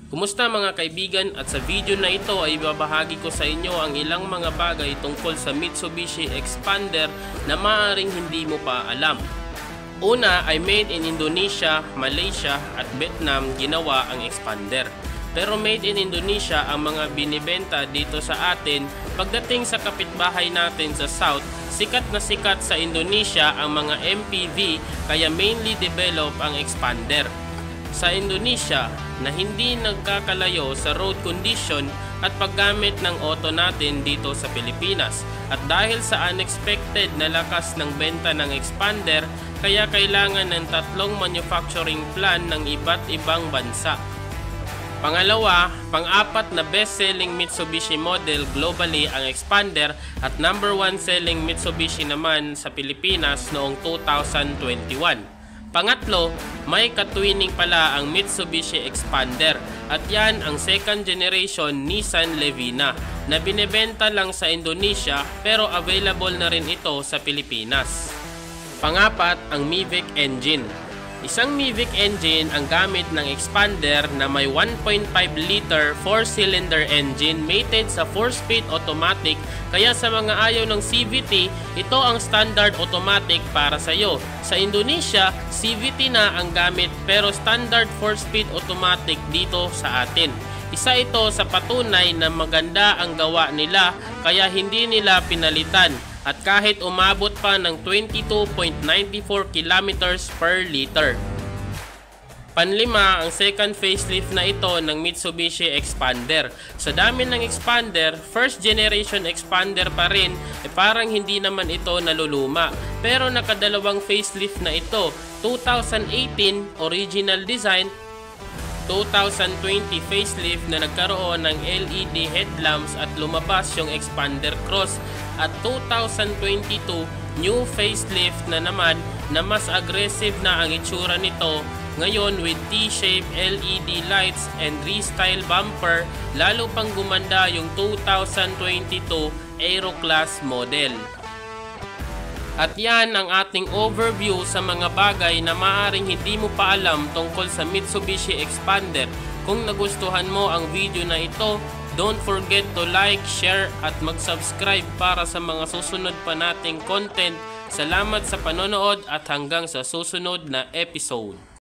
Kumusta mga kaibigan, at sa video na ito ay babahagi ko sa inyo ang ilang mga bagay tungkol sa Mitsubishi Xpander na maaaring hindi mo pa alam. Una ay made in Indonesia, Malaysia at Vietnam ginawa ang Xpander. Pero made in Indonesia ang mga binibenta dito sa atin. Pagdating sa kapitbahay natin sa South, sikat na sikat sa Indonesia ang mga MPV kaya mainly develop ang Xpander. Sa Indonesia na hindi nagkakalayo sa road condition at paggamit ng auto natin dito sa Pilipinas. At dahil sa unexpected na lakas ng benta ng Xpander, kaya kailangan ng tatlong manufacturing plan ng iba't ibang bansa. Pangalawa, pang-apat na best-selling Mitsubishi model globally ang Xpander at number 1 selling Mitsubishi naman sa Pilipinas noong 2021. Pangatlo, may katwining pala ang Mitsubishi Xpander at yan ang second generation Nissan Levina na binebenta lang sa Indonesia pero available na rin ito sa Pilipinas. Pangapat, ang Mavic engine. Isang Mavic engine ang gamit ng Xpander na may 1.5 liter 4-cylinder engine mated sa 4-speed automatic, kaya sa mga ayaw ng CVT, ito ang standard automatic para sa iyo. Sa Indonesia, CVT na ang gamit pero standard 4-speed automatic dito sa atin. Isa ito sa patunay na maganda ang gawa nila kaya hindi nila pinalitan. At kahit umabot pa ng 22.94 kilometers per liter. Panlima, ang second facelift na ito ng Mitsubishi Xpander. Sa dami ng Xpander, first generation Xpander pa rin, parang hindi naman ito naluluma. Pero nakadalawang facelift na ito, 2018 original design, 2020 facelift na nagkaroon ng LED headlamps at lumabas yung Xpander Cross, at 2022 new facelift na naman na mas aggressive na ang itsura nito ngayon with T-shape LED lights and restyle bumper, lalo pang gumanda yung 2022 Aero Class model. At yan ang ating overview sa mga bagay na maaring hindi mo pa alam tungkol sa Mitsubishi Xpander. Kung nagustuhan mo ang video na ito, don't forget to like, share at mag-subscribe para sa mga susunod pa nating content. Salamat sa panonood at hanggang sa susunod na episode.